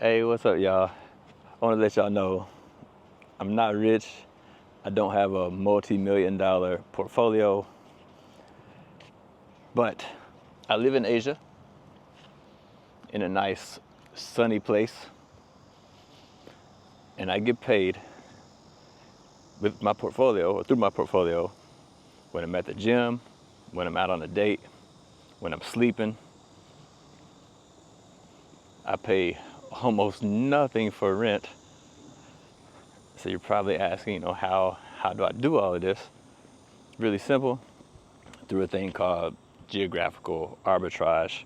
Hey, what's up, y'all? I want to let y'all know I'm not rich. I don't have a multi-million-dollar portfolio, but I live in Asia in a nice sunny place, and I get paid with my portfolio or through my portfolio when I'm at the gym, when I'm out on a date, when I'm sleeping. I pay almost nothing for rent. So you're probably asking, how do I do all of this? Really simple, through a thing called geographical arbitrage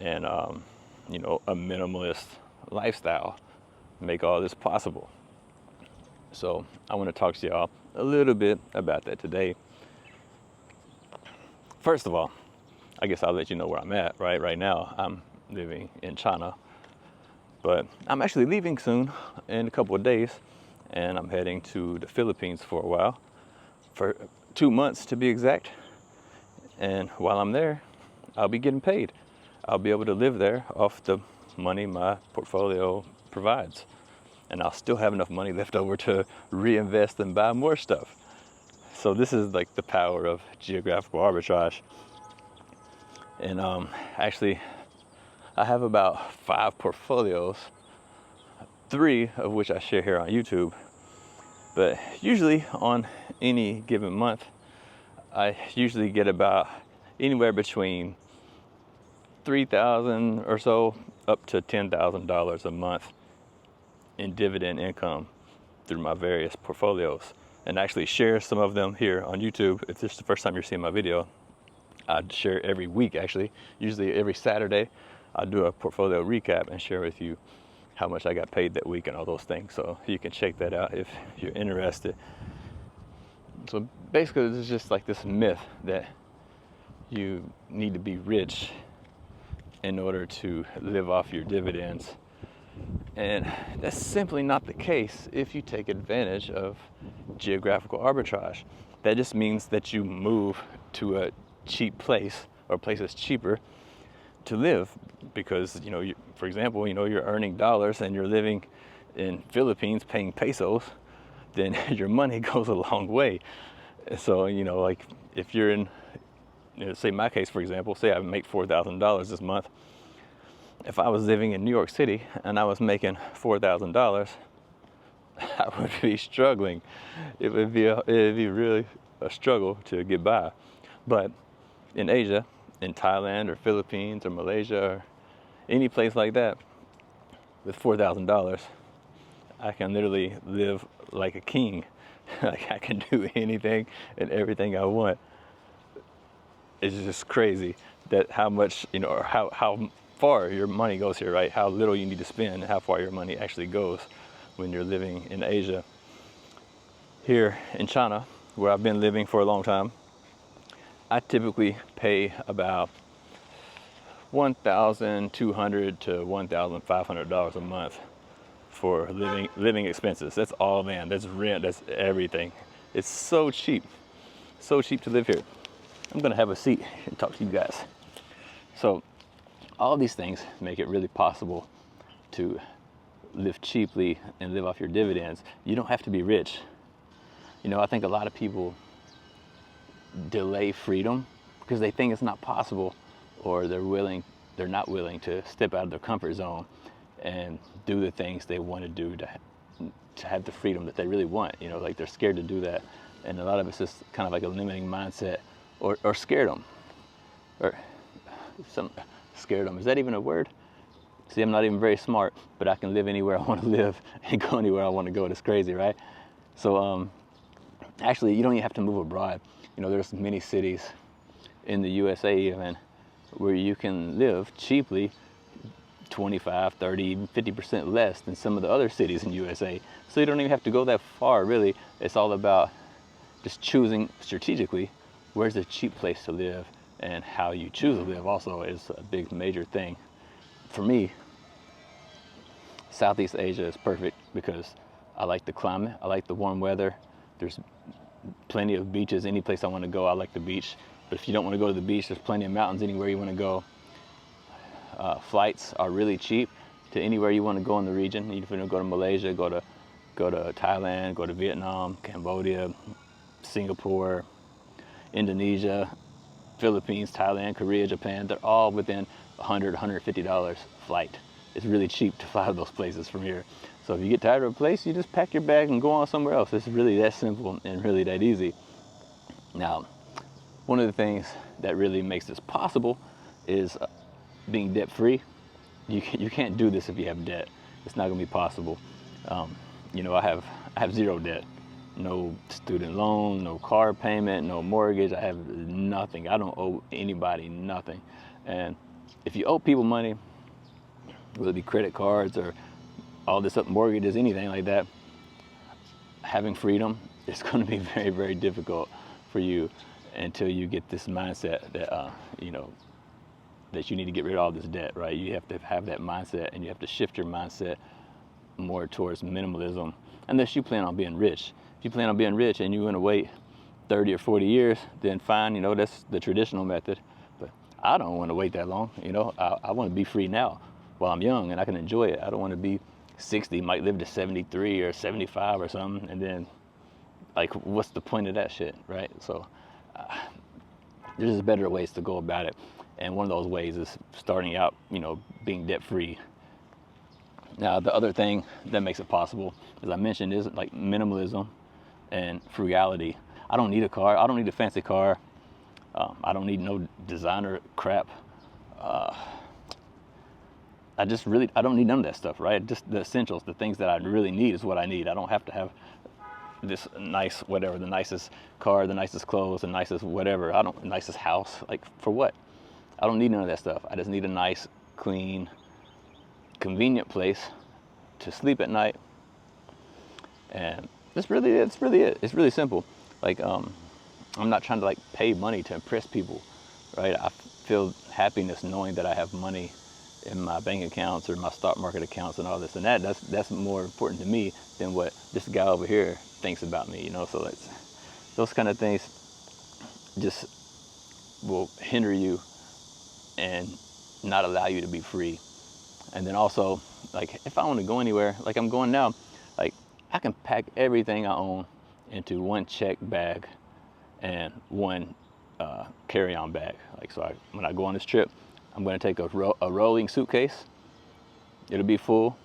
and a minimalist lifestyle make all this possible. So I want to talk to y'all a little bit about that today. First of all, I guess I'll let you know where I'm at. Right now I'm living in China, but I'm actually leaving soon in a couple of days, and I'm heading to the Philippines for a while, for 2 months to be exact. And while I'm there, I'll be getting paid. I'll be able to live there off the money my portfolio provides. And I'll still have enough money left over to reinvest and buy more stuff. So this is like the power of geographical arbitrage. And actually, I have about 5 portfolios, 3 of which I share here on YouTube. But usually on any given month, I usually get about anywhere between $3,000 or so up to $10,000 a month in dividend income through my various portfolios, and actually share some of them here on YouTube. If this is the first time you're seeing my video, I'd share every week. Actually, usually every Saturday I'll do a portfolio recap and share with you how much I got paid that week and all those things. So you can check that out if you're interested. So basically, this is just like this myth that you need to be rich in order to live off your dividends. And that's simply not the case if you take advantage of geographical arbitrage. That just means that you move to a cheap place or place that's cheaper to live, because for example, you're earning dollars and you're living in Philippines paying pesos, then your money goes a long way. So like if you're in, say my case, for example, say I make $4,000 this month. If I was living in New York City and I was making $4,000, I would be struggling. It would be really a struggle to get by. But in Asia, in Thailand or Philippines or Malaysia or any place like that, with $4,000, I can literally live like a king. Like I can do anything and everything I want. It's just crazy that how much, or how far your money goes here, right? How little you need to spend and how far your money actually goes when you're living in Asia. Here in China, where I've been living for a long time, I typically pay about $1,200 to $1,500 a month for living expenses. That's all, man. That's rent. That's everything. It's so cheap to live here. I'm gonna have a seat and talk to you guys. So all these things make it really possible to live cheaply and live off your dividends. You don't have to be rich. I think a lot of people delay freedom because they think it's not possible, or they're not willing to step out of their comfort zone and do the things they want to do to have the freedom that they really want. Like they're scared to do that. And a lot of it's just kind of like a limiting mindset, or scared them, or some scared them. Is that even a word? See, I'm not even very smart, but I can live anywhere I want to live and go anywhere I want to go. It's crazy, right? So actually, you don't even have to move abroad. There's many cities in the USA even where you can live cheaply, 25, 30, even 50% less than some of the other cities in USA. So you don't even have to go that far, really. It's all about just choosing strategically where's a cheap place to live, and how you choose to live also is a big major thing. For me, Southeast Asia is perfect because I like the climate, I like the warm weather. There's plenty of beaches. Any place I want to go, I like the beach. But if you don't want to go to the beach, there's plenty of mountains anywhere you want to go. Flights are really cheap to anywhere you want to go in the region. If you want to go to Malaysia, go to Thailand, go to Vietnam, Cambodia, Singapore, Indonesia, Philippines, Thailand, Korea, Japan. They're all within $100, $150 flight. It's really cheap to fly to those places from here. So if you get tired of a place, you just pack your bag and go on somewhere else. It's really that simple and really that easy. Now, one of the things that really makes this possible is being debt-free. You can't do this if you have debt. It's not going to be possible. You know, I have zero debt. No student loan, no car payment, no mortgage. I have nothing. I don't owe anybody nothing. And if you owe people money, whether it be credit cards or all this up mortgages, anything like that, having freedom is going to be very, very difficult for you until you get this mindset that you know, that you need to get rid of all this debt, right? You have to have that mindset, and you have to shift your mindset more towards minimalism, unless you plan on being rich. If you plan on being rich and you want to wait 30 or 40 years, then fine, you know, that's the traditional method. But I don't want to wait that long, you know. I want to be free now while I'm young and I can enjoy it. I don't want to be 60, might live to 73 or 75 or something, and then, like, what's the point of that shit, right? So there's just better ways to go about it. And one of those ways is starting out, you know, being debt-free. Now, the other thing that makes it possible, as I mentioned, is like minimalism and frugality. I don't need a car. I don't need a fancy car. I don't need no designer crap. I don't need none of that stuff, right? Just the essentials, the things that I really need is what I need. I don't have to have this nice, whatever, the nicest car, the nicest clothes, the nicest whatever. Nicest house. Like, for what? I don't need none of that stuff. I just need a nice, clean, convenient place to sleep at night. And it's really it. It's really simple. Like, I'm not trying to like pay money to impress people, right? I feel happiness knowing that I have money in my bank accounts or my stock market accounts and all this and that. That's more important to me than what this guy over here thinks about me, you know. So those kind of things just will hinder you and not allow you to be free. And then also, like, if I want to go anywhere, like I'm going now, like, I can pack everything I own into one check bag and one carry-on bag. Like, so when I go on this trip, I'm going to take a rolling suitcase. It'll be full,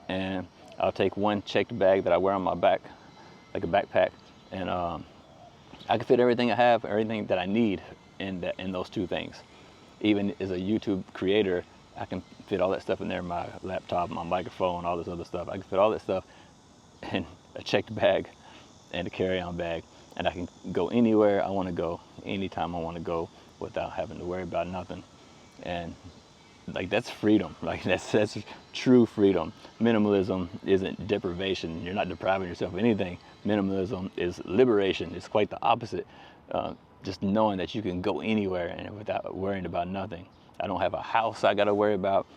and I'll take one checked bag that I wear on my back, like a backpack, and I can fit everything I have, everything that I need in those two things. Even as a YouTube creator, I can fit all that stuff in there, my laptop, my microphone, all this other stuff. I can fit all that stuff in a checked bag and a carry-on bag, and I can go anywhere I want to go, anytime I want to go, without having to worry about nothing. And like, that's freedom. Like, that's true freedom. Minimalism isn't deprivation. You're not depriving yourself of anything. Minimalism is liberation. It's quite the opposite. Just knowing that you can go anywhere and without worrying about nothing. I don't have a house I got to worry about.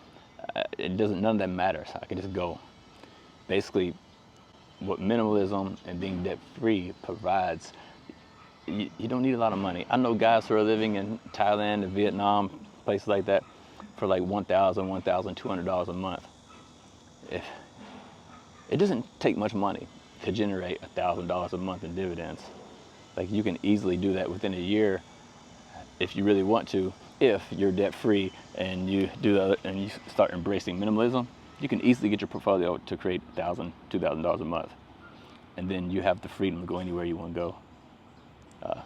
None of that matters. I can just go. Basically, what minimalism and being debt-free provides, you don't need a lot of money. I know guys who are living in Thailand and Vietnam, places like that, for like $1,000, $1,200 a month. It doesn't take much money to generate $1,000 a month in dividends. Like, you can easily do that within a year if you really want to. If you're debt-free and you and you start embracing minimalism, you can easily get your portfolio to create $1,000, $2,000 a month, and then you have the freedom to go anywhere you want to go.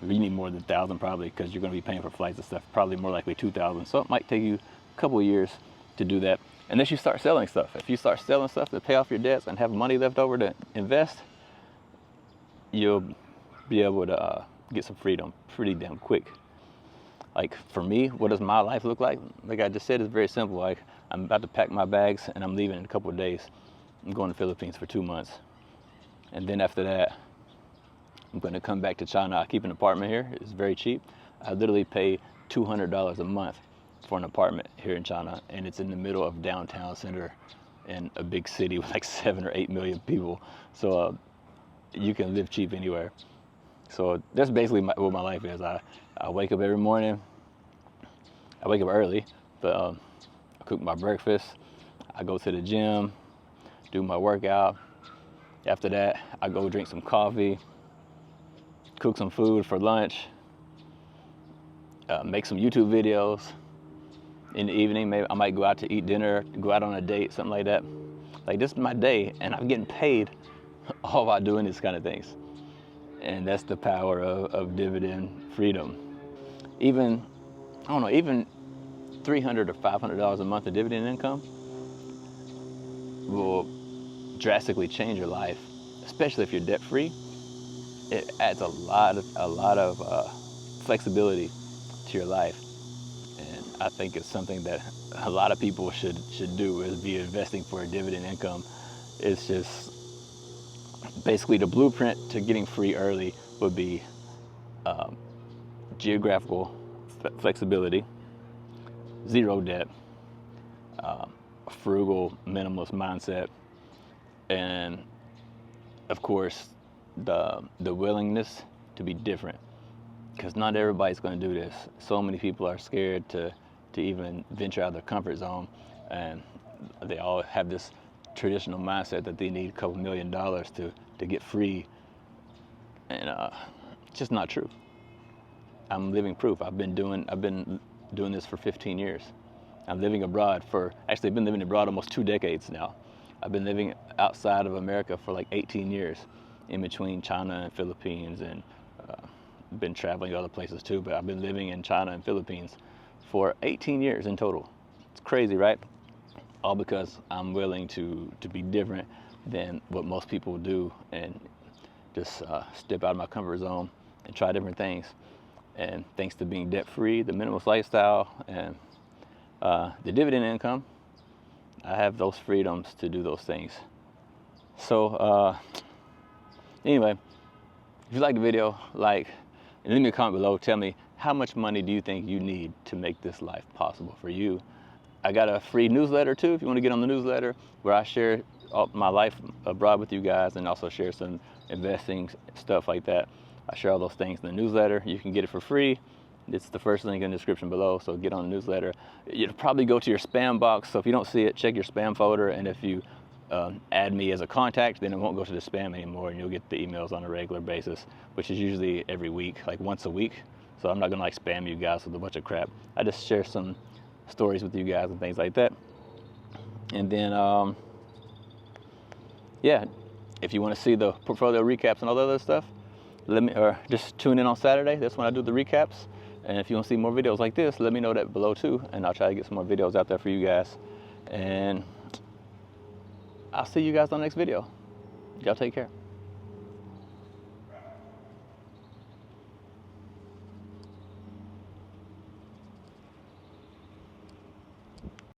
You need more than 1,000 probably, because you're going to be paying for flights and stuff. Probably more likely 2,000. So it might take you a couple of years to do that, unless you start selling stuff. If you start selling stuff to pay off your debts and have money left over to invest, you'll be able to get some freedom pretty damn quick. Like, for me, what does my life look like? Like I just said, it's very simple. Like, I'm about to pack my bags and I'm leaving in a couple of days. I'm going to the Philippines for 2 months. And then after that, I'm going to come back to China. I keep an apartment here. It's very cheap. I literally pay $200 a month for an apartment here in China, and it's in the middle of downtown center in a big city with like 7 or 8 million people. So you can live cheap anywhere. So that's basically what my life is. I wake up every morning. I wake up early, but I cook my breakfast. I go to the gym, do my workout. After that, I go drink some coffee, cook some food for lunch, make some YouTube videos. In the evening, maybe I might go out to eat dinner, go out on a date, something like that. Like, this is my day, and I'm getting paid all while doing these kind of things. And that's the power of dividend freedom. Even, I don't know, even $300 or $500 a month of dividend income will drastically change your life, especially if you're debt free. It adds a lot of flexibility to your life. And I think it's something that a lot of people should do, is be investing for a dividend income. It's just basically the blueprint to getting free early would be geographical flexibility, zero debt, a frugal, minimalist mindset, and of course the willingness to be different. Because not everybody's going to do this. So many people are scared to even venture out of their comfort zone, and they all have this traditional mindset that they need a couple $1 million to get free, and it's just not true. I'm living proof. I've been doing this for 15 years. I'm living abroad I've been living abroad almost 2 decades now. I've been living outside of America for like 18 years, in between China and Philippines, and been traveling to other places too, but I've been living in China and Philippines for 18 years in total. It's crazy, right? All because I'm willing to be different than what most people do, and just step out of my comfort zone and try different things. And thanks to being debt-free, the minimalist lifestyle, and the dividend income, I have those freedoms to do those things. So anyway, if you like the video, and leave me a comment below. Tell me, how much money do you think you need to make this life possible for you? I got a free newsletter too, if you want to get on the newsletter, where I share all my life abroad with you guys, and also share some investing stuff like that. I share all those things in the newsletter. You can get it for free. It's the first link in the description below, so get on the newsletter. It'll probably go to your spam box, so if you don't see it, check your spam folder, and if you add me as a contact, then it won't go to the spam anymore, and you'll get the emails on a regular basis, which is usually every week, like once a week. So I'm not gonna spam you guys with a bunch of crap. I just share some stories with you guys and things like that. And then, yeah, if you want to see the portfolio recaps and all that other stuff, just tune in on Saturday. That's when I do the recaps. And if you want to see more videos like this, let me know that below too, and I'll try to get some more videos out there for you guys. And I'll see you guys on the next video. Y'all take care.